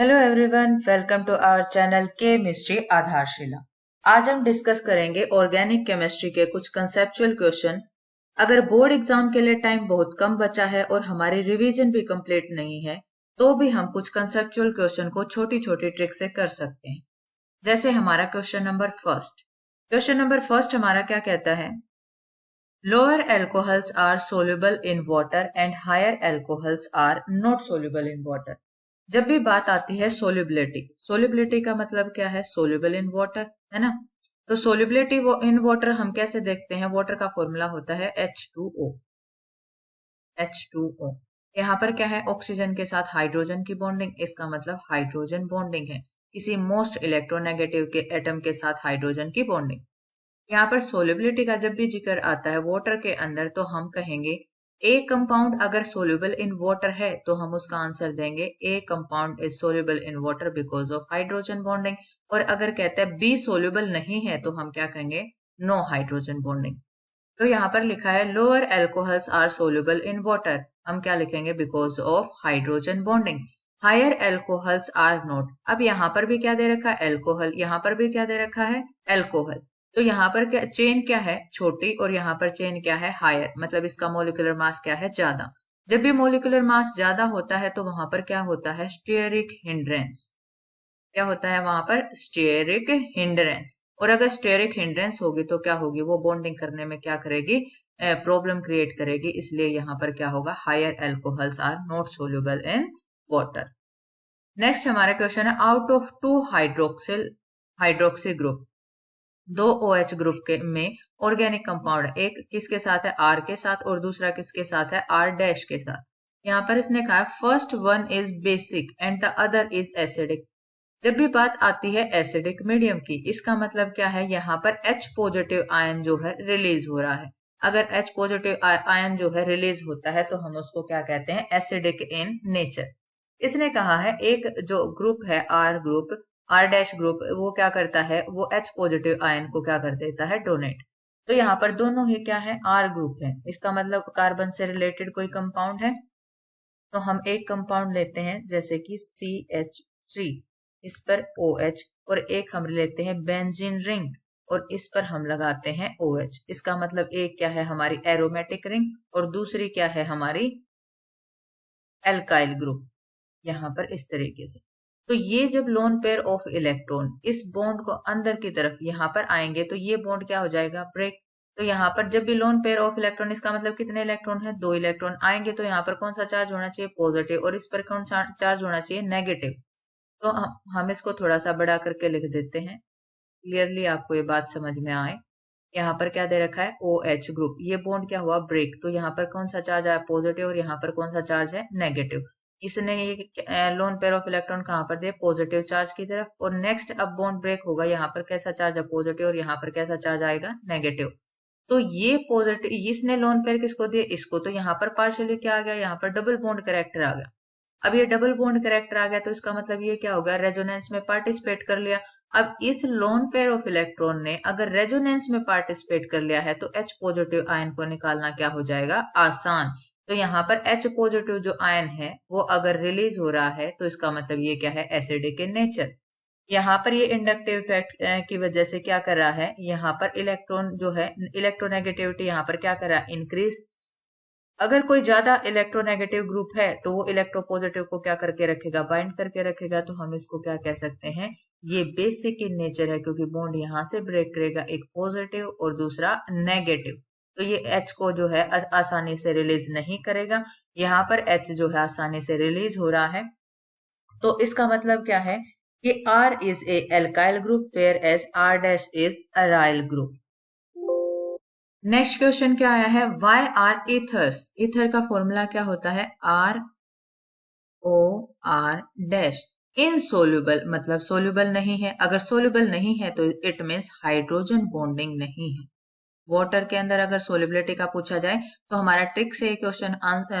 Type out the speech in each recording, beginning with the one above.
Hello everyone, welcome to our channel chemistry Aadharshila. आज हम discuss करेंगे ऑर्गेनिक केमिस्ट्री के कुछ कंसेप्चुअल क्वेश्चन। अगर बोर्ड एग्जाम के लिए टाइम बहुत कम बचा है और हमारी रिवीजन भी कंप्लीट नहीं है तो भी हम कुछ कंसेप्चुअल क्वेश्चन को छोटी छोटी ट्रिक से कर सकते हैं। जैसे हमारा क्वेश्चन नंबर फर्स्ट हमारा क्या कहता है? Lower alcohols are soluble in water and higher alcohols are not soluble in water. जब भी बात आती है सोल्यूबिलिटी का मतलब क्या है? सोल्यूबल इन वाटर, है ना। तो सोल्यूबिलिटी इन वाटर हम कैसे देखते हैं? वाटर का फॉर्मूला होता है H2O। H2O यहाँ पर क्या है? ऑक्सीजन के साथ हाइड्रोजन की बॉन्डिंग, इसका मतलब हाइड्रोजन बॉन्डिंग है। किसी मोस्ट इलेक्ट्रोनेगेटिव के एटम के साथ हाइड्रोजन की बॉन्डिंग। यहाँ पर सोल्युबिलिटी का जब भी जिक्र आता है वाटर के अंदर तो हम कहेंगे ए कंपाउंड अगर सोल्यूबल इन वाटर है तो हम उसका आंसर देंगे ए compound is soluble in water because of hydrogen bonding. और अगर कहते हैं बी सोल्यूबल नहीं है तो हम क्या कहेंगे? No hydrogen bonding. तो यहाँ पर लिखा है lower alcohols are soluble in water, हम क्या लिखेंगे? Because of hydrogen bonding. Higher alcohols are not. अब यहाँ पर भी क्या दे रखा है? एल्कोहल। यहाँ पर भी क्या दे रखा है? एल्कोहल। तो यहाँ पर क्या चेन क्या है? छोटी, और यहाँ पर चेन क्या है? हायर, मतलब इसका मोलिकुलर मास क्या है? ज्यादा। जब भी मोलिकुलर मास ज्यादा होता है तो वहां पर क्या होता है? Steric hindrance. क्या होता है वहां पर? Steric hindrance. और अगर स्टेरिक हिंड्रेंस होगी तो क्या होगी? वो बॉन्डिंग करने में क्या करेगी? प्रॉब्लम क्रिएट करेगी। इसलिए यहाँ पर क्या होगा? Higher alcohols are not soluble in water. Next हमारा क्वेश्चन है out of two hydroxy group, दो OH ग्रुप के में ऑर्गेनिक कंपाउंड, एक किसके साथ है? R के साथ, और दूसरा किसके साथ है? R डैश के साथ। यहाँ पर इसने कहा first one is basic and the other is acidic. जब भी बात आती है एसिडिक मीडियम की, इसका मतलब क्या है? यहाँ पर H पॉजिटिव आयन जो है रिलीज हो रहा है। अगर H पॉजिटिव आयन जो है रिलीज होता है तो हम उसको क्या कहते हैं? Acidic in nature. इसने कहा है एक जो ग्रुप है R group, R dash group, वो क्या करता है? वो H पॉजिटिव आयन को क्या कर देता है? डोनेट। तो यहाँ पर दोनों ही क्या है? R ग्रुप है। इसका मतलब कार्बन से रिलेटेड कोई कंपाउंड है। तो हम एक कंपाउंड लेते हैं जैसे कि CH3, इस पर OH, और एक हम लेते हैं बेंजीन रिंग और इस पर हम लगाते हैं OH। इसका मतलब एक क्या है? हमारी एरोमेटिक रिंग, और दूसरी क्या है? हमारी एल्काइल ग्रुप। यहाँ पर इस तरीके से। तो ये जब लोन पेयर ऑफ इलेक्ट्रॉन इस बॉन्ड को अंदर की तरफ यहाँ पर आएंगे तो ये बॉन्ड क्या हो जाएगा? ब्रेक। तो यहाँ पर जब भी लोन पेयर ऑफ इलेक्ट्रॉन, इसका मतलब कितने इलेक्ट्रॉन है? दो इलेक्ट्रॉन आएंगे तो यहाँ पर कौन सा चार्ज होना चाहिए? पॉजिटिव, और इस पर कौन सा चार्ज होना चाहिए? नेगेटिव। तो हम इसको थोड़ा सा बड़ा करके लिख देते हैं, क्लियरली आपको ये बात समझ में आए। यहाँ पर क्या दे रखा है? OH ग्रुप, ये बॉन्ड क्या हुआ? ब्रेक। तो यहाँ पर कौन सा चार्ज आया? पॉजिटिव, और यहाँ पर कौन सा चार्ज है? नेगेटिव। इसने ये लोन पेयर ऑफ इलेक्ट्रॉन कहाँ पर दिए? पॉजिटिव चार्ज की तरफ। और नेक्स्ट अब बॉन्ड ब्रेक होगा, यहाँ पर कैसा चार्ज है? पॉजिटिव, और यहाँ पर कैसा चार्ज आएगा? नेगेटिव। तो ये पॉजिटिव, इसने लोन पेयर किसको दिए? इसको। तो यहाँ पर पार्शियली क्या आ गया? यहाँ पर डबल बॉन्ड कैरेक्टर आ गया। अब ये डबल बॉन्ड कैरेक्टर आ गया तो इसका मतलब ये क्या होगा? रेजोनेंस में पार्टिसिपेट कर लिया। अब इस लोन पेयर ऑफ इलेक्ट्रॉन ने अगर रेजोनेंस में पार्टिसिपेट कर लिया है तो H पॉजिटिव आयन को निकालना क्या हो जाएगा? आसान। तो यहाँ पर H पॉजिटिव जो आयन है वो अगर रिलीज हो रहा है तो इसका मतलब ये क्या है? Acidic in nature. यहाँ पर ये इंडक्टिव इफेक्ट की वजह से क्या कर रहा है? यहाँ पर इलेक्ट्रॉन जो है, इलेक्ट्रोनेगेटिविटी यहाँ पर क्या कर रहा है? इंक्रीज। अगर कोई ज्यादा इलेक्ट्रोनेगेटिव ग्रुप है तो वो इलेक्ट्रोपॉजिटिव को क्या करके रखेगा? बाइंड करके रखेगा। तो हम इसको क्या कह सकते हैं? ये बेसिक इन नेचर है, क्योंकि बॉन्ड यहां से ब्रेक करेगा, एक पॉजिटिव और दूसरा नेगेटिव। तो ये H को जो है आसानी से रिलीज नहीं करेगा। यहाँ पर H जो है आसानी से रिलीज हो रहा है। तो इसका मतलब क्या है कि R is a alkyl group where as R dash is aryl group. Next question क्या आया है? वाई आर ईथर्स, ईथर का फॉर्मूला क्या होता है? ROR dash. इनसोल्यूबल मतलब सोल्यूबल नहीं है। अगर सोल्यूबल नहीं है तो इट मीन्स हाइड्रोजन बॉन्डिंग नहीं है। वाटर के अंदर अगर सोल्युबिलिटी का पूछा जाए तो हमारा ट्रिक से ये क्वेश्चन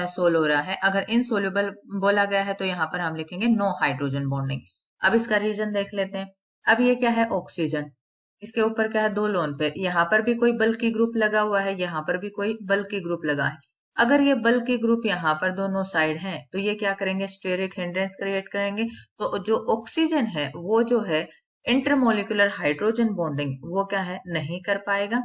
सोल्व हो रहा है। अगर इनसोल्यूबल बोला गया है तो यहाँ पर हम लिखेंगे नो हाइड्रोजन बॉन्डिंग। अब इसका रीजन देख लेते हैं। अब ये क्या है? ऑक्सीजन, इसके ऊपर क्या है? दो लोन पेयर। यहाँ पर भी कोई बल्कि ग्रुप लगा हुआ है, यहाँ पर भी कोई बल्कि ग्रुप लगा है। अगर ये बल्कि ग्रुप यहाँ पर दोनों साइड हैं तो ये क्या करेंगे, स्टेरिक हिंड्रेंस क्रिएट करेंगे। तो जो ऑक्सीजन है वो जो है इंटरमोलिकुलर हाइड्रोजन बॉन्डिंग वो क्या है, नहीं कर पाएगा।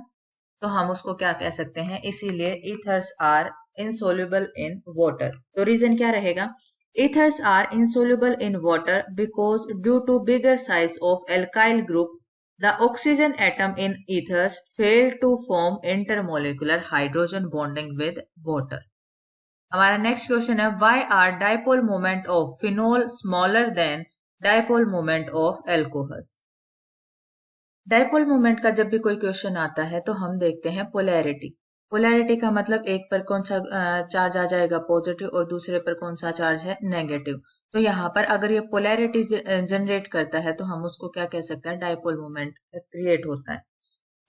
तो हम उसको क्या कह सकते हैं, इसीलिए ethers are insoluble in water. तो रीजन क्या रहेगा, ethers are insoluble in water because due to bigger size of alkyl group the oxygen atom in ethers fail to form intermolecular hydrogen bonding with water। हमारा next question है, why are dipole moment of phenol smaller than dipole moment of alcohol। Dipole moment का जब भी कोई question आता है तो हम देखते हैं पोलैरिटी। पोलैरिटी का मतलब एक पर कौन सा चार्ज आ जाएगा पॉजिटिव और दूसरे पर कौन सा चार्ज है नेगेटिव। तो यहाँ पर अगर ये पोलैरिटी जनरेट करता है तो हम उसको क्या कह सकते हैं, डायपोल मोमेंट क्रिएट होता है।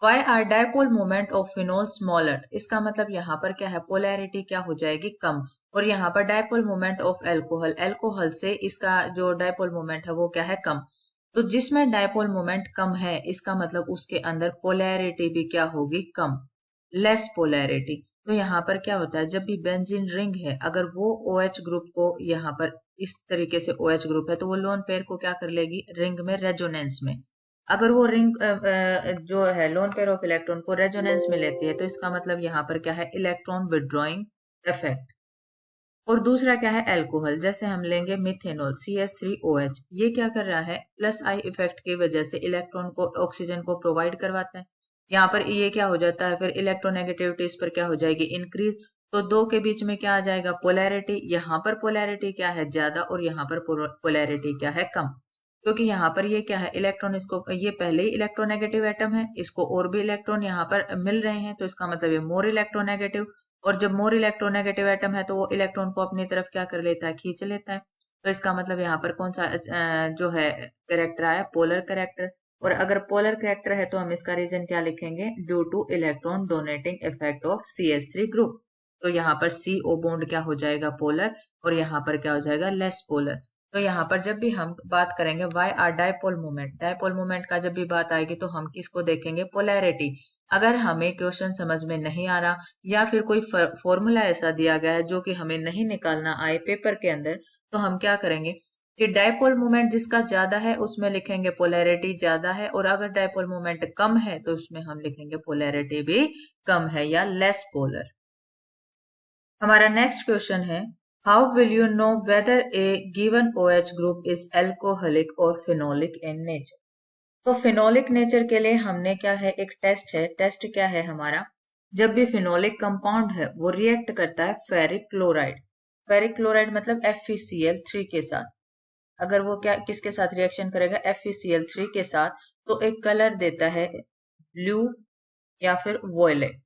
Why are dipole moment of phenol smaller, इसका मतलब यहाँ पर क्या है, पोलैरिटी क्या हो जाएगी, कम। और यहाँ पर dipole moment of alcohol, alcohol से इसका जो डायपोल मोमेंट है वो क्या है, कम। तो जिसमें डायपोल मोमेंट कम है इसका मतलब उसके अंदर पोलैरिटी भी क्या होगी, कम, लेस पोलैरिटी। तो यहाँ पर क्या होता है, जब भी बेंजीन रिंग है अगर वो OH ग्रुप को यहाँ पर इस तरीके से OH ग्रुप है तो वो लोन पेयर को क्या कर लेगी, रिंग में रेजोनेंस में। अगर वो रिंग जो है लोन पेयर ऑफ इलेक्ट्रॉन को रेजोनेंस में लेती है तो इसका मतलब यहाँ पर क्या है, इलेक्ट्रॉन विड्रॉइंग इफेक्ट। और दूसरा क्या है, एल्कोहल, जैसे हम लेंगे मिथेनॉल CH3OH, ये क्या कर रहा है, प्लस आई इफेक्ट की वजह से इलेक्ट्रॉन को ऑक्सीजन को प्रोवाइड करवाता है। यहाँ पर ये क्या हो जाता है, फिर इलेक्ट्रोनेगेटिविटी इस पर क्या हो जाएगी, इंक्रीज। तो दो के बीच में क्या आ जाएगा, पोलैरिटी। यहाँ पर पोलैरिटी क्या है, ज्यादा, और यहाँ पर पोलैरिटी क्या है, कम। क्योंकि यहाँ पर ये क्या है, इलेक्ट्रॉन, इसको ये पहले ही इलेक्ट्रोनेगेटिव एटम है, इसको और भी इलेक्ट्रॉन यहाँ पर मिल रहे हैं तो इसका मतलब ये मोर इलेक्ट्रोनेगेटिव। और जब मोर इलेक्ट्रोनेगेटिव एटम है तो वो इलेक्ट्रॉन को अपनी तरफ क्या कर लेता है, खींच लेता है। तो इसका मतलब यहाँ पर कौन सा जो है करेक्टर आया, पोलर करेक्टर। और अगर पोलर करेक्टर है तो हम इसका रीजन क्या लिखेंगे, due two electron donating effect of CH3 group. तो यहाँ पर CO बॉन्ड क्या हो जाएगा, पोलर, और यहाँ पर क्या हो जाएगा, लेस पोलर। तो यहाँ पर जब भी हम बात करेंगे why are dipole moment, dipole moment का जब भी बात आएगी तो हम किसको देखेंगे, पोलैरिटी। अगर हमें क्वेश्चन समझ में नहीं आ रहा या फिर कोई फॉर्मूला ऐसा दिया गया है जो कि हमें नहीं निकालना आए पेपर के अंदर, तो हम क्या करेंगे कि डायपोल मोमेंट जिसका ज्यादा है उसमें लिखेंगे पोलैरिटी ज्यादा है, और अगर डायपोल मोमेंट कम है तो उसमें हम लिखेंगे पोलैरिटी भी कम है या लेस पोलर। हमारा नेक्स्ट क्वेश्चन है, how will you know whether A given OH group is alcoholic और फिनोलिक इन नेचर। तो फिनोलिक नेचर के लिए हमने क्या है, एक टेस्ट है। टेस्ट क्या है हमारा, जब भी फिनोलिक कंपाउंड है वो रिएक्ट करता है फेरिक क्लोराइड, फेरिक क्लोराइड मतलब FeCl3 के साथ। अगर वो क्या किसके साथ रिएक्शन करेगा, FeCl3 के साथ, तो एक कलर देता है ब्लू या फिर वॉयलेट।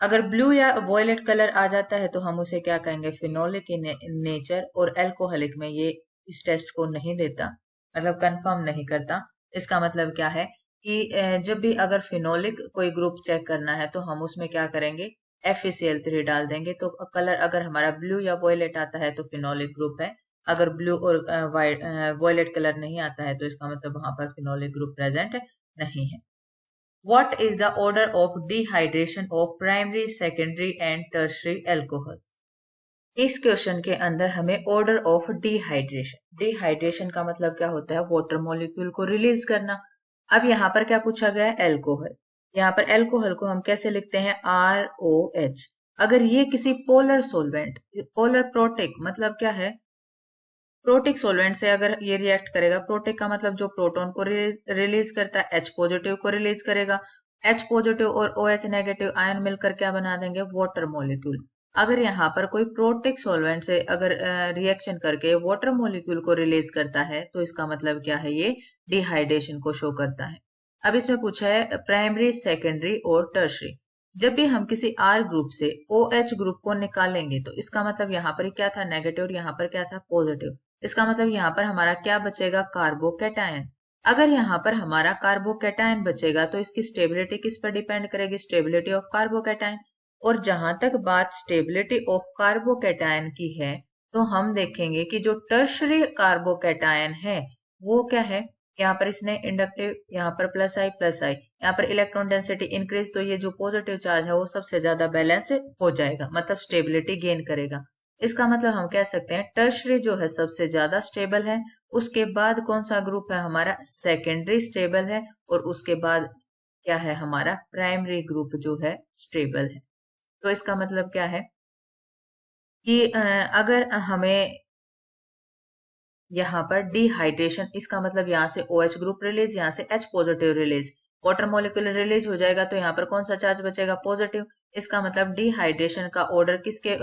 अगर ब्लू या वॉयलेट कलर आ जाता है तो हम उसे क्या कहेंगे, फिनोलिक इन नेचर। और एल्कोहलिक में ये इस टेस्ट को नहीं देता, मतलब कंफर्म नहीं करता। इसका मतलब क्या है कि जब भी अगर फिनोलिक कोई ग्रुप चेक करना है तो हम उसमें क्या करेंगे, FeCl3 डाल देंगे। तो कलर अगर हमारा ब्लू या वॉयलेट आता है तो फिनोलिक ग्रुप है, अगर ब्लू और वॉयलेट कलर नहीं आता है तो इसका मतलब वहां पर फिनोलिक ग्रुप प्रेजेंट नहीं है। What is the order of dehydration of primary, secondary and tertiary alcohols? इस क्वेश्चन के अंदर हमें ऑर्डर ऑफ डिहाइड्रेशन, डिहाइड्रेशन का मतलब क्या होता है, वाटर मॉलिक्यूल को रिलीज करना। अब यहाँ पर क्या पूछा गया है, एल्कोहल। यहाँ पर एल्कोहल को हम कैसे लिखते हैं, ROH। अगर ये किसी पोलर सोलवेंट, पोलर प्रोटिक मतलब क्या है, प्रोटिक सोलवेंट से अगर ये रिएक्ट करेगा, प्रोटिक का मतलब जो प्रोटॉन को रिलीज करता है, H पॉजिटिव को रिलीज करेगा। H पॉजिटिव और OH नेगेटिव आयन मिलकर क्या बना देंगे, वाटर मॉलिक्यूल। अगर यहाँ पर कोई प्रोटिक सोलवेंट से अगर रिएक्शन करके वाटर मॉलिक्यूल को रिलीज करता है तो इसका मतलब क्या है, ये डिहाइड्रेशन को शो करता है। अब इसमें पूछा है प्राइमरी, सेकेंडरी और टर्शरी। जब भी हम किसी R ग्रुप से OH ग्रुप को निकालेंगे तो इसका मतलब यहाँ पर क्या था, नेगेटिव, और यहाँ पर क्या था, पॉजिटिव। इसका मतलब यहाँ पर हमारा क्या बचेगा, कार्बोकैटायन। अगर यहाँ पर हमारा कार्बोकैटायन बचेगा तो इसकी स्टेबिलिटी किस पर डिपेंड करेगी, स्टेबिलिटी ऑफ कार्बोकैटायन। और जहां तक बात स्टेबिलिटी ऑफ कार्बोकैटायन की है तो हम देखेंगे कि जो टर्शरी कार्बोकैटायन है वो क्या है, यहाँ पर इसने इंडक्टिव, यहाँ पर प्लस आई, यहाँ पर इलेक्ट्रॉन डेंसिटी इंक्रीज, तो ये जो पॉजिटिव चार्ज है वो सबसे ज्यादा बैलेंस हो जाएगा, मतलब स्टेबिलिटी गेन करेगा। इसका मतलब हम कह सकते हैं टर्शरी जो है सबसे ज्यादा स्टेबल है, उसके बाद कौन सा ग्रुप है हमारा, सेकेंडरी स्टेबल है, और उसके बाद क्या है हमारा, प्राइमरी ग्रुप जो है स्टेबल है। तो इसका मतलब क्या है कि अगर हमें यहाँ पर डिहाइड्रेशन, इसका मतलब यहाँ से OH ग्रुप रिलीज, यहाँ से H positive release, water molecule release हो जाएगा, तो यहाँ पर कौन सा चार्ज बचेगा, पॉजिटिव। इसका मतलब डिहाइड्रेशन का ऑर्डर किसके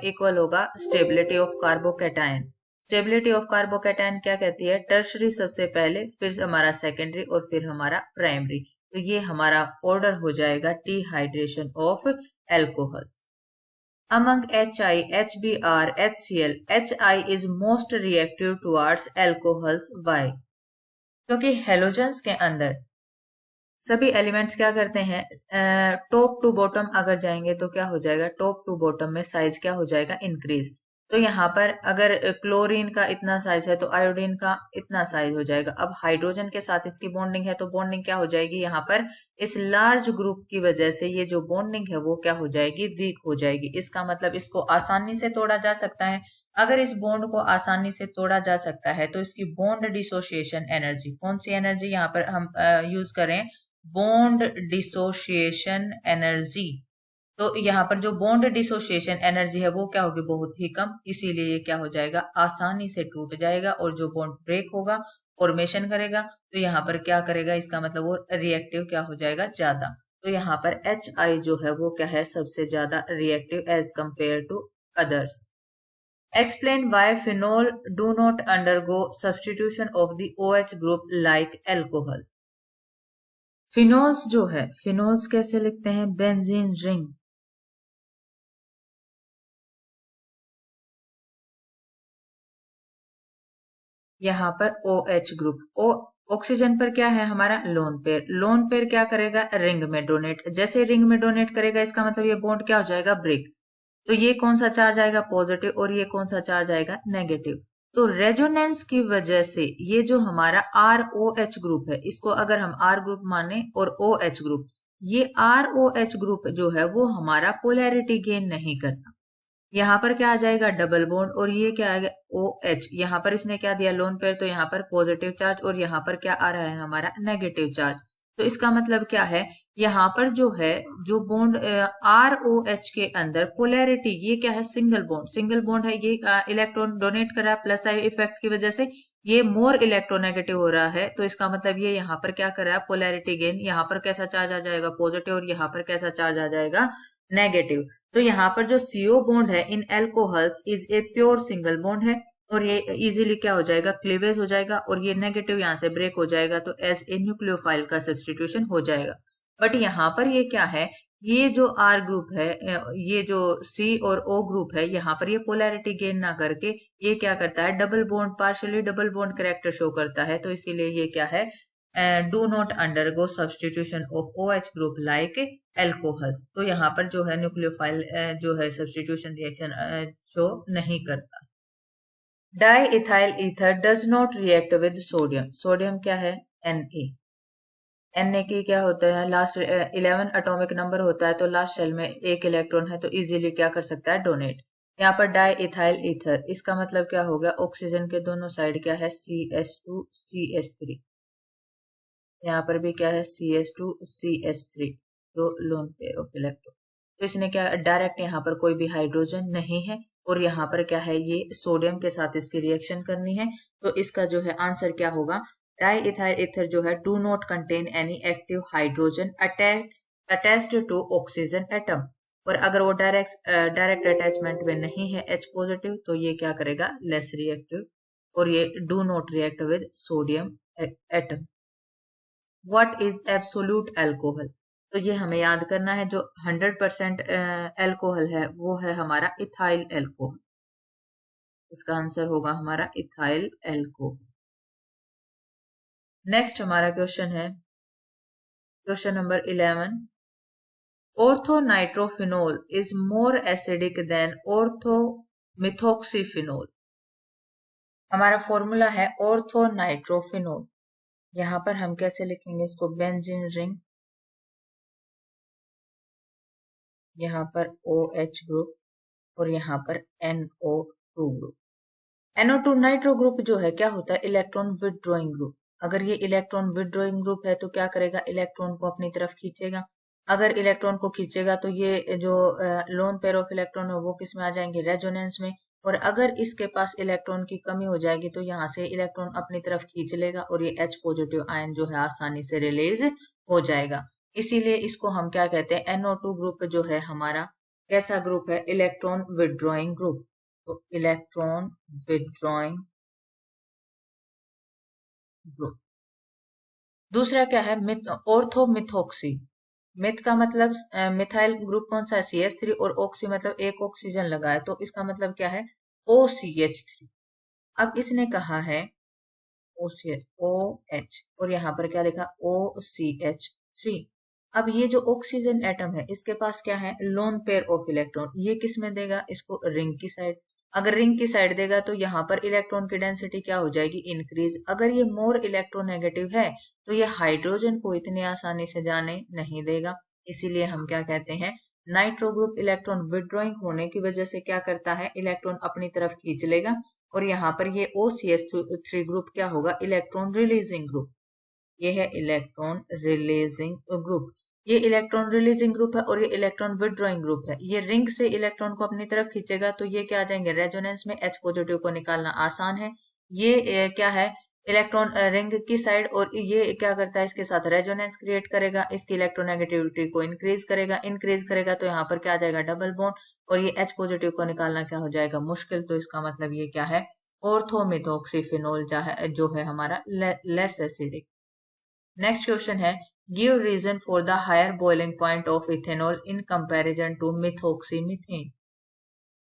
इक्वल होगा, stability of carbocation. Stability of carbocation क्या कहती है, टर्शरी सबसे पहले, फिर हमारा सेकेंडरी, और फिर हमारा प्राइमरी। तो ये हमारा ऑर्डर हो जाएगा dehydration of alcohol. Among HI, HBr, HCl, HI is most reactive towards alcohols. Why? क्योंकि हेलोजेंस के अंदर सभी एलिमेंट्स क्या करते हैं, टॉप टू बॉटम अगर जाएंगे तो क्या हो जाएगा, टॉप टू बॉटम में साइज क्या हो जाएगा, इंक्रीज। तो यहाँ पर अगर क्लोरीन का इतना साइज है तो आयोडीन का इतना साइज हो जाएगा। अब हाइड्रोजन के साथ इसकी बॉन्डिंग है तो बॉन्डिंग क्या हो जाएगी, यहाँ पर इस लार्ज ग्रुप की वजह से ये जो बॉन्डिंग है वो क्या हो जाएगी, वीक हो जाएगी। इसका मतलब इसको आसानी से तोड़ा जा सकता है। अगर इस बॉन्ड को आसानी से तोड़ा जा सकता है तो इसकी बॉन्ड डिसोसिएशन एनर्जी, कौन सी एनर्जी यहाँ पर हम यूज करें, बॉन्ड डिसोसिएशन एनर्जी। तो यहाँ पर जो बॉन्ड डिसोसिएशन एनर्जी है वो क्या होगी, बहुत ही कम, इसीलिए ये क्या हो जाएगा, आसानी से टूट जाएगा। और जो बॉन्ड ब्रेक होगा, फॉर्मेशन करेगा, तो यहाँ पर क्या करेगा, इसका मतलब वो रिएक्टिव क्या हो जाएगा, ज्यादा। तो यहाँ पर HI जो है वो क्या है, सबसे ज्यादा reactive as compare to others. Explain why phenol do not undergo substitution of the OH group like alcohols. Phenols जो है, फिनोल्स कैसे लिखते हैं, बेंजीन रिंग। यहाँ पर OH ग्रुप, ओ ऑक्सीजन पर क्या है हमारा, लोन पेयर। लोन पेयर क्या करेगा, रिंग में डोनेट, जैसे रिंग में डोनेट करेगा इसका मतलब ये बॉन्ड क्या हो जाएगा, ब्रेक। तो ये कौन सा चार्ज आएगा, पॉजिटिव, और ये कौन सा चार्ज आएगा, नेगेटिव। तो रेजोनेंस की वजह से ये जो हमारा ROH ग्रुप है, इसको अगर हम R ग्रुप माने और OH ग्रुप, ये ROH ग्रुप जो है वो हमारा पोलैरिटी गेन नहीं करता। यहाँ पर क्या आ जाएगा, डबल बॉन्ड, और ये क्या आएगा, OH। यहाँ पर इसने क्या दिया, लोन पेयर, तो यहाँ पर पॉजिटिव चार्ज, और यहाँ पर क्या आ रहा है हमारा, नेगेटिव चार्ज। तो इसका मतलब क्या है, यहाँ पर जो है, जो बॉन्ड ROH के अंदर पोलैरिटी, ये क्या है, सिंगल बॉन्ड, सिंगल बॉन्ड है, ये इलेक्ट्रॉन डोनेट कर रहा है, प्लस आई इफेक्ट की वजह से ये मोर इलेक्ट्रोनेगेटिव हो रहा है। तो इसका मतलब ये यहाँ पर क्या कर रहा है, पोलैरिटी गेन। यहाँ पर कैसा चार्ज आ जाएगा, पॉजिटिव, और यहाँ पर कैसा चार्ज आ जाएगा, नेगेटिव। तो यहाँ पर जो CO बॉन्ड है in alcohols is a pure single bond है, और ये इजीली क्या हो जाएगा, क्लीवेज हो जाएगा, और ये नेगेटिव यहाँ से ब्रेक हो जाएगा, तो एज ए न्यूक्लियोफाइल का सब्सटीट्यूशन हो जाएगा। बट यहाँ पर ये क्या है, ये जो R ग्रुप है, ये जो C और O ग्रुप है, यहाँ पर ये पोलैरिटी गेन ना करके ये क्या करता है, double bond, partially double bond character show करता है। तो इसीलिए ये क्या है, do not undergo substitution of OH group like alcohols. तो यहाँ पर जो है न्यूक्लियोफाइल जो है सब्सटीट्यूशन रिएक्शन शो नहीं करता। Di ethyl ether does not react with sodium. Sodium क्या है, Na की क्या होता है, लास्ट 11 एटॉमिक नंबर होता है, तो लास्ट शेल में एक इलेक्ट्रॉन है, तो इजीली क्या कर सकता है, डोनेट। यहाँ पर डाई इथाइल ईथर, इसका मतलब क्या होगा, ऑक्सीजन के दोनों साइड क्या है, CH2 CH3, यहाँ पर भी क्या है, CH2 CH3, तो लोन पेयर ऑफ इलेक्ट्रॉन। तो इसने क्या, डायरेक्ट यहाँ पर कोई भी हाइड्रोजन नहीं है, और यहाँ पर क्या है, ये सोडियम के साथ इसकी रिएक्शन करनी है। तो इसका जो है आंसर क्या होगा, डाई इथाइल ईथर जो है do not contain any active hydrogen attached to oxygen atom. और अगर वो डायरेक्ट अटैचमेंट में नहीं है H पॉजिटिव, तो ये क्या करेगा, लेस रिएक्टिव, और ये do not react with sodium atom. What is absolute alcohol, तो ये हमें याद करना है। जो 100% अल्कोहल है वो है हमारा इथाइल अल्कोहल। इसका आंसर होगा हमारा इथाइल अल्कोहल। नेक्स्ट हमारा क्वेश्चन है question number 11। Orthonitrophenol is more acidic than orthomethoxyphenol. हमारा फॉर्मूला है ऑर्थोनाइट्रोफिनोल। यहाँ पर हम कैसे लिखेंगे इसको, बेंजीन रिंग, यहाँ पर OH ग्रुप और यहाँ पर NO2 group. NO2 nitro group जो है क्या होता है, इलेक्ट्रॉन विदड्रॉइंग ग्रुप। अगर ये इलेक्ट्रॉन विदड्रॉइंग ग्रुप है तो क्या करेगा, इलेक्ट्रॉन को अपनी तरफ खींचेगा। अगर इलेक्ट्रॉन को खींचेगा तो ये जो लोन पेयर ऑफ इलेक्ट्रॉन है वो किस में आ जाएंगे, रेजोनेंस में। और अगर इसके पास इलेक्ट्रॉन की कमी हो जाएगी तो यहाँ से इलेक्ट्रॉन अपनी तरफ खींच लेगा और ये H पॉजिटिव आयन जो है आसानी से रिलीज हो जाएगा। इसीलिए इसको हम क्या कहते हैं, NO2 ग्रुप जो है हमारा कैसा ग्रुप है, इलेक्ट्रॉन विदड्रॉइंग ग्रुप। तो इलेक्ट्रॉन विदड्रॉइंग ग्रुप। दूसरा क्या है, ऑर्थोमिथोक्सी। मिथ का मतलब मिथाइल ग्रुप कौन सा है, CH3, और ऑक्सी मतलब एक ऑक्सीजन लगा है तो इसका मतलब क्या है, OCH3। अब इसने कहा है OH और यहाँ पर क्या लिखा, OCH3। अब ये जो ऑक्सीजन एटम है इसके पास क्या है, लोन पेयर ऑफ इलेक्ट्रॉन। ये किस में देगा, इसको रिंग की साइड। अगर रिंग की साइड देगा तो यहाँ पर इलेक्ट्रॉन की डेंसिटी क्या हो जाएगी, इंक्रीज। अगर ये मोर इलेक्ट्रोनेगेटिव है तो ये हाइड्रोजन को इतनी आसानी से जाने नहीं देगा। इसीलिए हम क्या कहते हैं, नाइट्रो ग्रुप इलेक्ट्रॉन विदड्रॉइंग होने की वजह से क्या करता है, इलेक्ट्रॉन अपनी तरफ खींच लेगा। और यहाँ पर ये OCH3 ग्रुप क्या होगा, इलेक्ट्रॉन रिलीजिंग ग्रुप। ये है इलेक्ट्रॉन रिलीजिंग ग्रुप। ये इलेक्ट्रॉन रिलीजिंग ग्रुप है और ये इलेक्ट्रॉन विदड्रॉइंग ग्रुप है। ये रिंग से इलेक्ट्रॉन को अपनी तरफ खींचेगा तो ये क्या आ जाएंगे, रेजोनेंस में। H पॉजिटिव को निकालना आसान है। ये क्या है, इलेक्ट्रॉन रिंग की साइड, और ये क्या करता है, इसके साथ रेजोनेंस क्रिएट करेगा, इसकी इलेक्ट्रोनेगेटिविटी को इंक्रीज करेगा तो यहाँ पर क्या आ जाएगा, डबल बॉन्ड। और ये H पॉजिटिव को निकालना क्या हो जाएगा, मुश्किल। तो इसका मतलब ये क्या है, ऑर्थोमिथोक्सीफिनोल जो है हमारा लेस एसिडिक। नेक्स्ट क्वेश्चन है, give reason for the higher boiling point of ethanol in comparison to methoxymethane.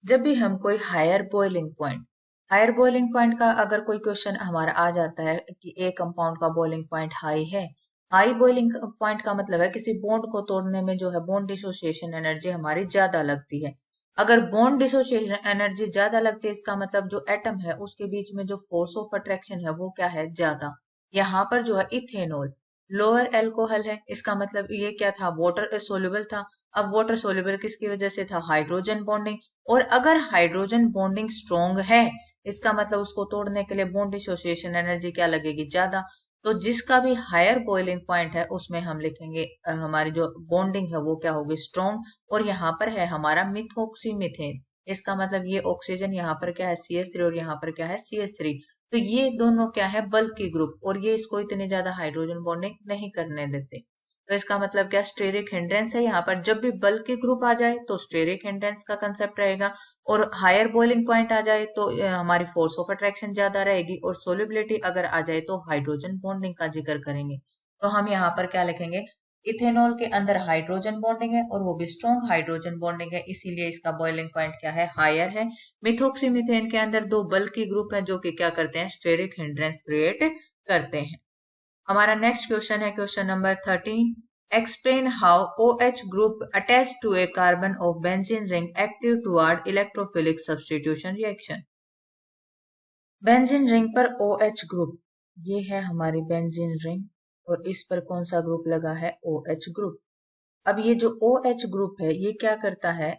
जब भी हम कोई हायर बॉइलिंग पॉइंट का अगर कोई क्वेश्चन हमारा आ जाता है कि ए कंपाउंड का बॉइलिंग पॉइंट हाई है, हाई बॉइलिंग पॉइंट का मतलब है किसी बॉन्ड को तोड़ने में जो है बॉन्ड डिसोसिएशन एनर्जी हमारी ज्यादा लगती है। अगर बॉन्ड डिसोसिएशन एनर्जी ज्यादा लगती है इसका मतलब जो एटम है उसके बीच में जो फोर्स ऑफ अट्रैक्शन है वो क्या है, ज्यादा। यहाँ पर जो है इथेनॉल लोअर एल्कोहल है, इसका मतलब ये क्या था, वाटर सोल्यूबल था। अब वाटर सोल्यूबल किसकी वजह से था, हाइड्रोजन बॉन्डिंग। और अगर हाइड्रोजन बॉन्डिंग स्ट्रॉन्ग है इसका मतलब उसको तोड़ने के लिए बॉन्ड डिसोसिएशन एनर्जी क्या लगेगी, ज्यादा। तो जिसका भी हायर बॉइलिंग पॉइंट है उसमें हम लिखेंगे हमारी जो बॉन्डिंग है वो क्या होगी, स्ट्रॉन्ग। और यहाँ पर है हमारा मिथोक्सीमीथेन, इसका मतलब ये ऑक्सीजन यहाँ पर क्या है, CH3, और यहाँ पर क्या है, CH3। तो ये दोनों क्या है, बल्की ग्रुप, और ये इसको इतनी ज्यादा हाइड्रोजन बॉन्डिंग नहीं करने देते। तो इसका मतलब क्या, स्टेरिक हिंड्रेंस है। यहाँ पर जब भी बल्की ग्रुप आ जाए तो स्टेरिक हिंड्रेंस का कंसेप्ट रहेगा, और हायर बॉइलिंग पॉइंट आ जाए तो हमारी फोर्स ऑफ अट्रैक्शन ज्यादा रहेगी, और सोलिबिलिटी अगर आ जाए तो हाइड्रोजन बॉन्डिंग का जिक्र करेंगे। तो हम यहाँ पर क्या लिखेंगे, इथेनॉल के अंदर हाइड्रोजन बॉन्डिंग है और वो भी स्ट्रॉन्ग हाइड्रोजन बॉन्डिंग है, इसीलिए इसका बॉइलिंग पॉइंट क्या है, हायर है। मिथोक्सीमीथेन के अंदर दो बल्की ग्रुप है जो कि क्या करते हैं, स्टेरिक हिंड्रेंस क्रिएट करते हैं। हमारा नेक्स्ट क्वेश्चन है question number 13। Explain how OH group attach to a carbon of benzene ring active toward electrophilic substitution reaction. Benzene ring पर OH ग्रुप, ये है हमारी बेंजीन रिंग, और इस पर कौन सा ग्रुप लगा है, OH ग्रुप। अब ये जो OH ग्रुप है ये क्या करता है,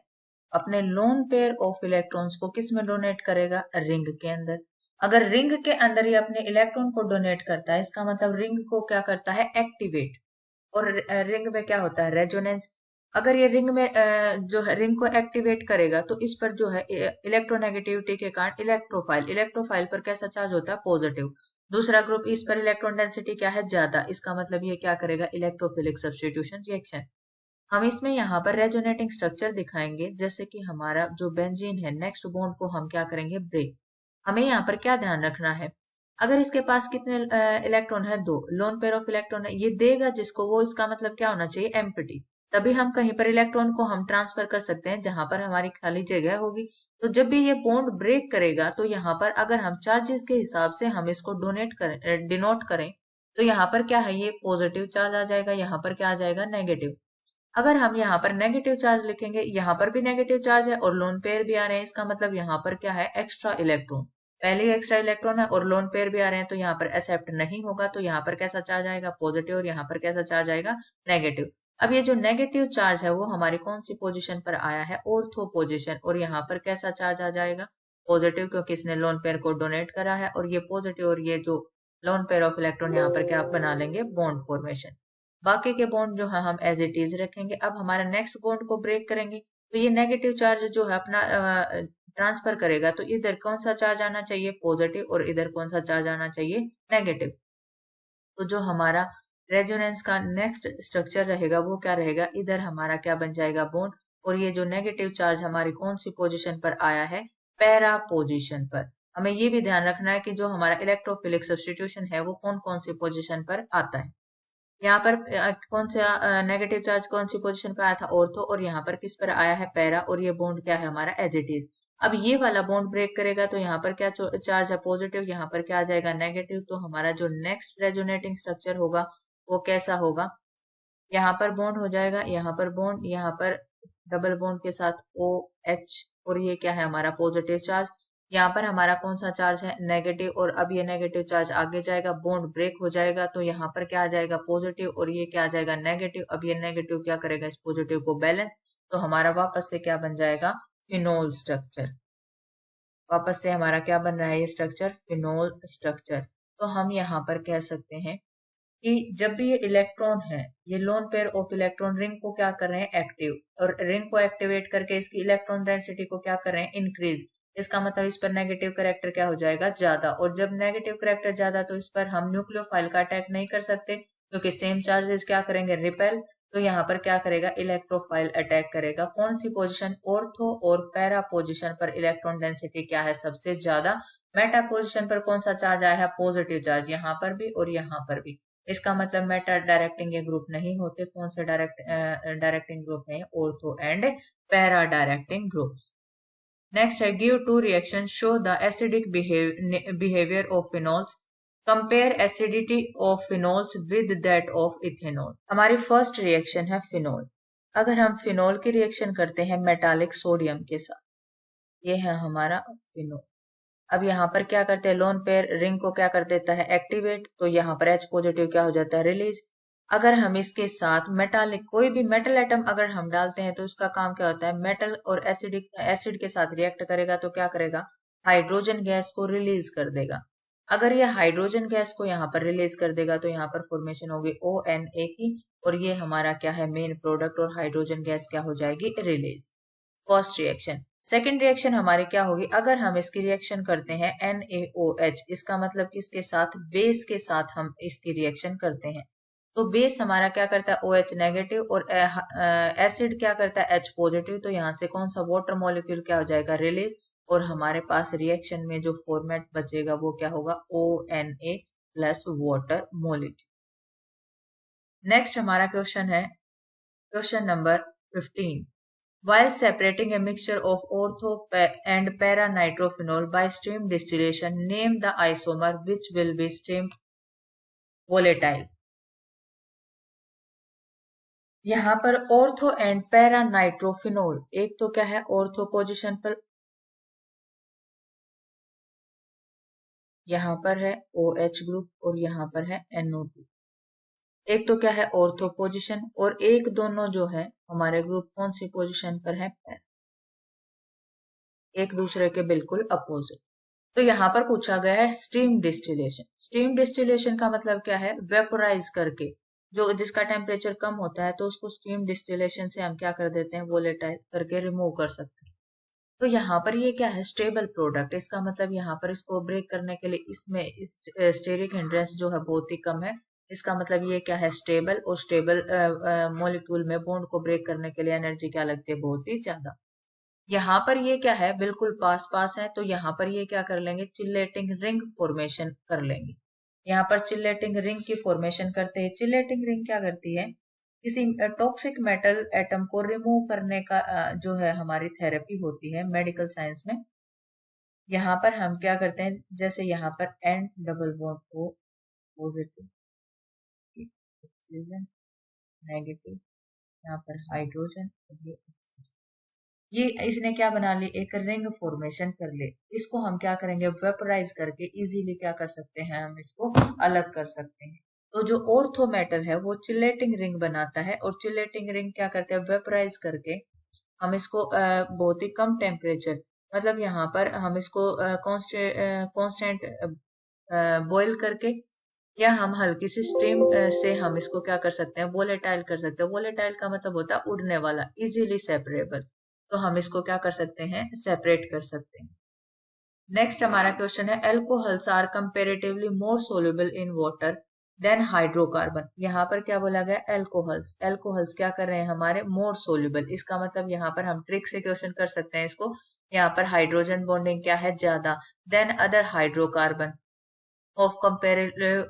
अपने लोन पेयर ऑफ इलेक्ट्रॉन्स को किस में डोनेट करेगा, रिंग के अंदर। अगर रिंग के अंदर ये अपने इलेक्ट्रॉन को डोनेट करता है इसका मतलब रिंग को क्या करता है, एक्टिवेट। और रिंग में क्या होता है, रेजोनेंस। अगर ये रिंग में जो है रिंग को एक्टिवेट करेगा तो इस पर जो है इलेक्ट्रोनेगेटिविटी के कारण इलेक्ट्रोफाइल पर कैसा चार्ज होता है, पॉजिटिव। दूसरा ग्रुप, इस पर इलेक्ट्रॉन डेंसिटी क्या है, ज्यादा, इसका मतलब ये क्या करेगा, इलेक्ट्रोफिलिक सब्स्टिट्यूशन रिएक्शन। हम इसमें यहाँ पर रेजोनेटिंग स्ट्रक्चर दिखाएंगे, जैसे कि हमारा जो बेंजीन है नेक्स्ट बॉन्ड को हम क्या करेंगे, ब्रेक। हमें यहाँ पर क्या ध्यान रखना है, अगर इसके पास कितने इलेक्ट्रॉन है, दो, लोन पेयर ऑफ इलेक्ट्रॉन है, ये देगा जिसको वो, इसका मतलब क्या होना चाहिए, एम्प्टी। तभी हम कहीं पर इलेक्ट्रॉन को हम ट्रांसफर कर सकते हैं जहां पर हमारी खाली जगह होगी। तो जब भी ये बॉन्ड ब्रेक करेगा तो यहाँ पर अगर हम चार्जेस के हिसाब से हम इसको डिनोट करें तो यहाँ पर क्या है, ये पॉजिटिव चार्ज आ जाएगा, यहाँ पर क्या आ जाएगा, नेगेटिव। अगर हम यहाँ पर नेगेटिव चार्ज लिखेंगे, यहाँ पर भी नेगेटिव चार्ज है और लोन पेयर भी आ रहे हैं, इसका मतलब यहाँ पर क्या है, एक्स्ट्रा इलेक्ट्रॉन। पहले ही एक्स्ट्रा इलेक्ट्रॉन है और लोन पेयर भी आ रहे हैं, तो यहाँ पर एक्सेप्ट नहीं होगा, तो यहाँ पर कैसा चार्ज आएगा, पॉजिटिव, और यहाँ पर कैसा चार्ज आएगा, नेगेटिव। अब ये जो नेगेटिव चार्ज है वो हमारी कौन सी पोजीशन पर आया है, ऑर्थो पोजीशन, और यहाँ पर कैसा चार्ज आ जाएगा, पॉजिटिव, क्योंकि इसने लोन पेयर को डोनेट करा है, और ये पॉजिटिव और ये जो लोन पेयर ऑफ इलेक्ट्रॉन यहाँ पर क्या बना लेंगे, बॉन्ड फॉर्मेशन। बाकी के बॉन्ड जो है हम एज इट इज रखेंगे। अब हमारा नेक्स्ट बॉन्ड को ब्रेक करेंगे, तो ये नेगेटिव चार्ज जो है अपना ट्रांसफर करेगा, तो इधर कौन सा चार्ज आना चाहिए, पॉजिटिव, और इधर कौन सा चार्ज आना चाहिए, नेगेटिव। तो जो हमारा रेजोनेंस का नेक्स्ट स्ट्रक्चर रहेगा वो क्या रहेगा, इधर हमारा क्या बन जाएगा, बॉन्ड, और ये जो नेगेटिव चार्ज हमारी कौन सी पोजीशन पर आया है, पैरा पोजीशन पर। हमें ये भी ध्यान रखना है कि जो हमारा इलेक्ट्रोफिलिक सब्स्टिट्यूशन है वो कौन कौन सी पोजीशन पर आता है। यहाँ पर कौन सा नेगेटिव चार्ज कौन सी पोजीशन पर आया था, ऑर्थो, और यहाँ पर किस पर आया है, पैरा, और ये बॉन्ड क्या है हमारा, एज इट इज। अब ये वाला बॉन्ड ब्रेक करेगा तो यहाँ पर क्या चार्ज है, पॉजिटिव, यहाँ पर क्या आ जाएगा, नेगेटिव। तो हमारा जो नेक्स्ट रेजोनेटिंग स्ट्रक्चर होगा वो कैसा होगा, यहाँ पर बॉन्ड हो जाएगा, यहाँ पर बॉन्ड, यहाँ पर डबल बॉन्ड के साथ ओ एच, और ये क्या है हमारा पॉजिटिव चार्ज। यहाँ पर हमारा कौन सा चार्ज है, नेगेटिव, और अब ये नेगेटिव चार्ज आगे जाएगा, बॉन्ड ब्रेक हो जाएगा, तो यहाँ पर क्या आ जाएगा, पॉजिटिव, और ये क्या आ जाएगा, नेगेटिव। अब ये नेगेटिव क्या करेगा, इस पॉजिटिव को बैलेंस, तो हमारा वापस से क्या बन जाएगा, फिनोल स्ट्रक्चर। वापस से हमारा क्या बन रहा है, ये स्ट्रक्चर, फिनोल स्ट्रक्चर। तो हम यहाँ पर कह सकते हैं कि जब भी ये इलेक्ट्रॉन है, ये lone pair of electron ring को क्या कर रहे हैं, एक्टिव, और रिंग को एक्टिवेट करके इसकी इलेक्ट्रॉन डेंसिटी को क्या कर रहे हैं, इंक्रीज। इसका मतलब इस पर नेगेटिव करेक्टर क्या हो जाएगा, ज्यादा, और जब नेगेटिव करेक्टर ज्यादा तो इस पर हम न्यूक्लियोफाइल का अटैक नहीं कर सकते, क्योंकि सेम चार्जेस क्या करेंगे, रिपेल। तो यहाँ पर क्या करेगा, इलेक्ट्रोफाइल अटैक करेगा। कौन सी पोजिशन, ऑर्थो और पैरा पोजिशन पर इलेक्ट्रॉन डेंसिटी क्या है, सबसे ज्यादा। मेटा पोजिशन पर कौन सा चार्ज आया है, पॉजिटिव चार्ज, यहाँ पर भी और यहाँ पर भी। इसका मतलब मेटा डायरेक्टिंग ये ग्रुप नहीं होते, कौन से डायरेक्टिंग ग्रुप है, ortho and para directing groups. Next है, give two reaction show the acidic behaviour of phenols, compare acidity of phenols with that of ethanol. हमारी फर्स्ट रिएक्शन है फिनोल। अगर हम फिनोल की रिएक्शन करते हैं मेटालिक सोडियम के साथ, ये है हमारा फिनोल। अब यहाँ पर क्या करते हैं, लोन पेयर रिंग को क्या कर देता है, एक्टिवेट, तो यहाँ पर H पॉजिटिव क्या हो जाता है, रिलीज। अगर हम इसके साथ मेटालिक कोई भी मेटल एटम अगर हम डालते हैं तो उसका काम क्या होता है, मेटल और एसिड के साथ रिएक्ट करेगा तो क्या करेगा, हाइड्रोजन गैस को रिलीज कर देगा। अगर ये हाइड्रोजन गैस को यहाँ पर रिलीज कर देगा तो यहाँ पर फॉर्मेशन होगी ONA की, और ये हमारा क्या है, मेन प्रोडक्ट, और हाइड्रोजन गैस क्या हो जाएगी, release. First reaction. Second reaction हमारी क्या होगी, अगर हम इसकी रिएक्शन करते हैं NaOH, इसका मतलब कि इसके साथ बेस के साथ हम इसकी रिएक्शन करते हैं, तो बेस हमारा क्या करता है, OH नेगेटिव, और एसिड क्या करता है, H पॉजिटिव। तो यहाँ से कौन सा वाटर मॉलिक्यूल क्या हो जाएगा, रिलीज, और हमारे पास रिएक्शन में जो फॉर्मेट बचेगा वो क्या होगा, ONA plus water molecule. Next हमारा क्वेश्चन है, question number 15। While separating a mixture of ortho and para-nitrophenol by steam distillation, name the isomer which will be steam volatile. यहाँ पर ऑर्थो एंड पैरा नाइट्रोफिनोल, एक तो क्या है ortho position पर, यहाँ पर है OH ग्रुप, और यहाँ पर है NO2। एक तो क्या है ऑर्थो पोजीशन, और एक दोनों जो है हमारे ग्रुप कौन सी पोजीशन पर है, एक दूसरे के बिल्कुल अपोजिट। तो यहाँ पर पूछा गया है स्टीम डिस्टिलेशन। स्टीम डिस्टिलेशन का मतलब क्या है, वेपोराइज करके, जो जिसका टेम्परेचर कम होता है तो उसको स्टीम डिस्टिलेशन से हम क्या कर देते हैं, वोलेटाइल करके रिमूव कर सकते हैं। तो यहाँ पर ये क्या है, स्टेबल प्रोडक्ट, इसका मतलब यहाँ पर इसको ब्रेक करने के लिए इसमें स्टेरिक हिंड्रेंस जो है बहुत ही कम है। इसका मतलब ये क्या है, स्टेबल, और स्टेबल मॉलिक्यूल में बॉन्ड को ब्रेक करने के लिए एनर्जी क्या लगती है, बहुत ही ज्यादा। यहाँ पर ये क्या है, बिल्कुल पास पास है, तो यहाँ पर ये क्या कर लेंगे, चिल्लेटिंग रिंग फॉर्मेशन कर लेंगे। यहाँ पर चिल्लेटिंग रिंग की फॉर्मेशन करते हैं। चिल्लेटिंग रिंग क्या करती है, किसी टॉक्सिक मेटल एटम को रिमूव करने का जो है हमारी थेरेपी होती है मेडिकल साइंस में। यहाँ पर हम क्या करते हैं, जैसे यहाँ पर N डबल बॉन्ड को पॉजिटिव, ऑक्सीजन नेगेटिव, यहाँ पर हाइड्रोजन, और ये ऑक्सीजन। ये इसने क्या बना ली, एक रिंग फॉर्मेशन कर ले। इसको हम क्या करेंगे, वेपराइज करके इजीली क्या कर सकते हैं, हम इसको अलग कर सकते हैं। तो जो ऑर्थो मेटल है वो चिलेटिंग रिंग बनाता है, और चिलेटिंग रिंग क्या करते हैं, वेपराइज करके हम इसको बहुत ही कम टेम्परेचर, मतलब यहाँ पर हम इसको कांस्टेंट बॉईल करके, या हम हल्की सी स्टीम से हम इसको क्या कर सकते हैं, वोलेटाइल कर सकते हैं। वोलेटाइल का मतलब होता है उड़ने वाला, इजीली सेपरेबल। तो हम इसको क्या कर सकते हैं, सेपरेट कर सकते हैं। नेक्स्ट हमारा क्वेश्चन है, alcohols are comparatively more soluble in water than hydrocarbon. यहाँ पर क्या बोला गया, एल्कोहल्स। एल्कोहल्स क्या कर रहे हैं, हमारे मोर सोल्यूबल। इसका मतलब यहाँ पर हम ट्रिक से क्वेश्चन कर सकते हैं इसको। यहाँ पर हाइड्रोजन बॉन्डिंग क्या है, ज्यादा than other hydrocarbon of comparative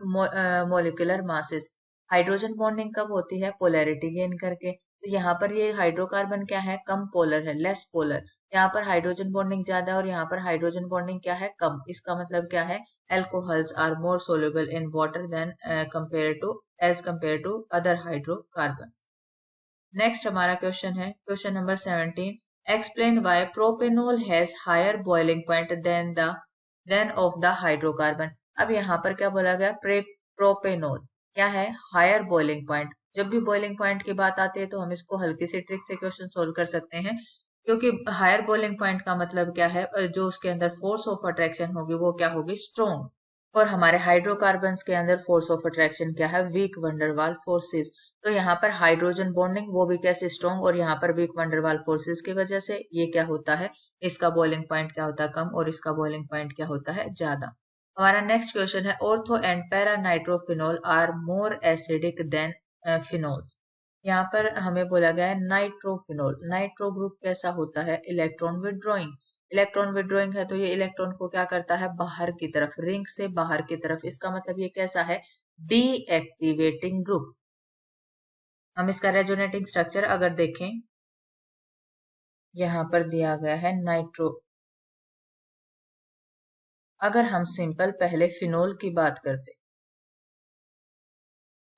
molecular masses. Hydrogen bonding कब होती है, पोलैरिटी गेन करके। तो यहाँ पर ये हाइड्रोकार्बन क्या है, कम पोलर है, लेस पोलर। यहाँ पर हाइड्रोजन बॉन्डिंग ज्यादा और यहाँ पर हाइड्रोजन बॉन्डिंग क्या है, कम। इसका मतलब क्या है, alcohols are more soluble in water than compare to other hydrocarbon. Next हमारा क्वेश्चन है, question number 17। Explain why propanol has higher boiling point than of the hydrocarbon. अब यहाँ पर क्या बोला गया, प्रोपेनॉल क्या है, हायर बॉइलिंग पॉइंट। जब भी बॉइलिंग पॉइंट की बात आती है तो हम इसको हल्की सी ट्रिक से क्वेश्चन सोल्व कर सकते हैं, क्योंकि हायर बॉइलिंग पॉइंट का मतलब क्या है, जो उसके अंदर फोर्स ऑफ अट्रैक्शन होगी वो क्या होगी, स्ट्रॉन्ग। और हमारे हाइड्रोकार्बन्स के अंदर फोर्स ऑफ अट्रैक्शन क्या है, वीक वंडरवाल फोर्सेस। तो यहाँ पर हाइड्रोजन बॉन्डिंग वो भी कैसे स्ट्रॉन्ग, और यहाँ पर वीक वंडरवाल फोर्सेस की वजह से ये क्या होता है, इसका बॉइलिंग पॉइंट क्या होता है, कम, और इसका बॉइलिंग पॉइंट क्या होता है, ज्यादा। हमारा नेक्स्ट क्वेश्चन है, ortho and para nitrophenol are more acidic than phenols. यहाँ पर हमें बोला गया है नाइट्रोफिनोल। नाइट्रो ग्रुप कैसा होता है, इलेक्ट्रॉन विड्रॉइंग। इलेक्ट्रॉन विड्रॉइंग है तो ये इलेक्ट्रॉन को क्या करता है, बाहर की तरफ, रिंग से बाहर की तरफ। इसका मतलब ये कैसा है, डीएक्टिवेटिंग ग्रुप। हम इसका रेजोनेटिंग स्ट्रक्चर अगर देखें, यहां पर दिया गया है नाइट्रो। अगर हम सिंपल पहले फिनोल की बात करते,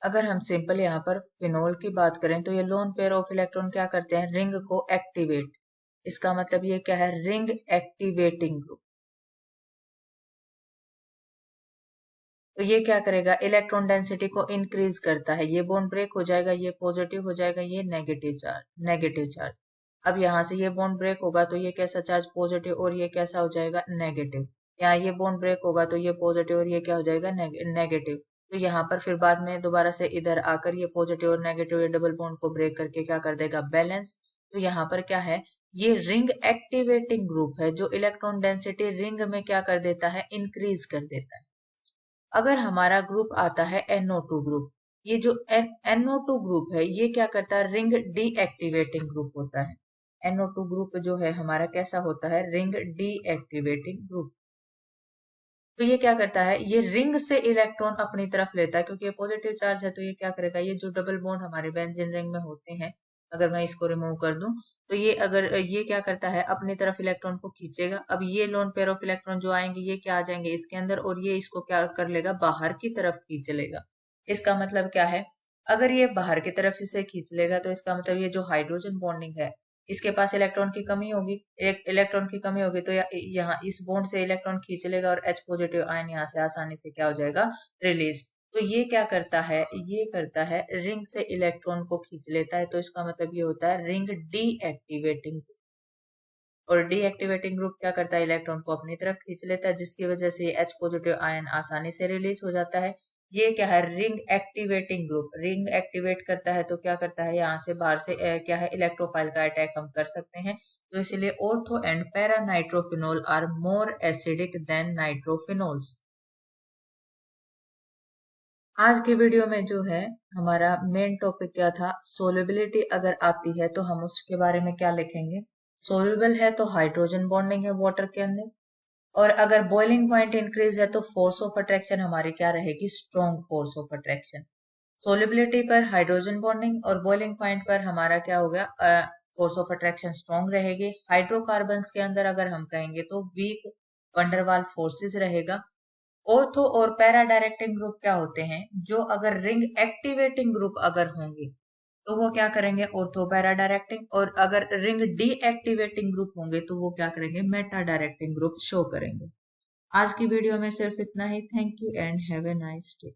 अगर हम सिंपल यहाँ पर फिनोल की बात करें तो ये लोन पेयर ऑफ इलेक्ट्रॉन क्या करते हैं, रिंग को एक्टिवेट। इसका मतलब ये क्या है, रिंग एक्टिवेटिंग ग्रुप। तो ये क्या करेगा, इलेक्ट्रॉन डेंसिटी को इंक्रीज करता है। ये बॉन्ड ब्रेक हो जाएगा, ये पॉजिटिव हो जाएगा, ये नेगेटिव चार्ज। अब यहाँ से ये बॉन्ड ब्रेक होगा तो ये कैसा चार्ज, पॉजिटिव, और ये कैसा हो जाएगा, नेगेटिव। यहाँ ये बॉन्ड ब्रेक होगा तो ये पॉजिटिव और ये क्या हो जाएगा, नेगेटिव। तो यहाँ पर फिर बाद में दोबारा से इधर आकर ये पॉजिटिव और नेगेटिव ये डबल बॉन्ड को ब्रेक करके क्या कर देगा, बैलेंस। तो यहाँ पर क्या है, ये रिंग एक्टिवेटिंग ग्रुप है, जो इलेक्ट्रॉन डेंसिटी रिंग में क्या कर देता है, इंक्रीज कर देता है। अगर हमारा ग्रुप आता है NO2 ग्रुप, ये जो NO2 ग्रुप है ये क्या करता है, रिंग डीएक्टिवेटिंग ग्रुप होता है। NO2 ग्रुप जो है हमारा कैसा होता है, रिंग डीएक्टिवेटिंग ग्रुप। तो ये क्या करता है, ये रिंग से इलेक्ट्रॉन अपनी तरफ लेता है, क्योंकि ये पॉजिटिव चार्ज है। तो ये क्या करेगा, ये जो डबल बॉन्ड हमारे बेंजीन रिंग में होते हैं, अगर मैं इसको रिमूव कर दूं तो ये, अगर ये क्या करता है, अपनी तरफ इलेक्ट्रॉन को खींचेगा। अब ये लोन पेयर ऑफ इलेक्ट्रॉन जो आएंगे ये क्या आ जाएंगे इसके अंदर, और ये इसको क्या कर लेगा, बाहर की तरफ खींच लेगा। इसका मतलब क्या है, अगर ये बाहर की तरफ इसे खींच लेगा तो इसका मतलब ये जो हाइड्रोजन बॉन्डिंग है, इसके पास इलेक्ट्रॉन की कमी होगी। इलेक्ट्रॉन की कमी होगी तो यहाँ इस बॉन्ड से इलेक्ट्रॉन खींच लेगा, और H पॉजिटिव आयन यहाँ से आसानी से क्या हो जाएगा, रिलीज। तो ये क्या करता है, ये करता है रिंग से इलेक्ट्रॉन को खींच लेता है। तो इसका मतलब ये होता है रिंग डीएक्टिवेटिंग। और डीएक्टिवेटिंग ग्रुप क्या करता है, इलेक्ट्रॉन को अपनी तरफ खींच लेता है, जिसकी वजह से H पॉजिटिव आयन आसानी से रिलीज हो जाता है। ये क्या है, ring activating group. Ring activate करता है तो क्या करता है, यहाँ से बाहर से क्या है, इलेक्ट्रोफाइल का अटैक हम कर सकते हैं। तो इसलिए ortho and para nitrophenol are more acidic than nitrophenols. आज की वीडियो में जो है हमारा मेन टॉपिक क्या था, सोल्युबिलिटी अगर आती है तो हम उसके बारे में क्या लिखेंगे। सोल्यूबल है तो हाइड्रोजन बॉन्डिंग है वाटर के अंदर, और अगर बॉइलिंग पॉइंट इंक्रीज है तो फोर्स ऑफ अट्रैक्शन हमारी क्या रहेगी, strong force of attraction. Solubility पर हाइड्रोजन बॉन्डिंग और बॉइलिंग पॉइंट पर हमारा क्या हो गया, फोर्स ऑफ अट्रैक्शन स्ट्रॉन्ग रहेगी। हाइड्रोकार्बन्स के अंदर अगर हम कहेंगे तो वीक वंडरवाल फोर्सेस रहेगा। ऑर्थो और पैरा डायरेक्टिंग ग्रुप क्या होते हैं, जो अगर रिंग एक्टिवेटिंग ग्रुप अगर होंगे तो वो क्या करेंगे, ऑर्थो पैरा डायरेक्टिंग, और अगर रिंग डीएक्टिवेटिंग ग्रुप होंगे तो वो क्या करेंगे, मेटा डायरेक्टिंग ग्रुप शो करेंगे। आज की वीडियो में सिर्फ इतना ही। Thank you and have a nice day.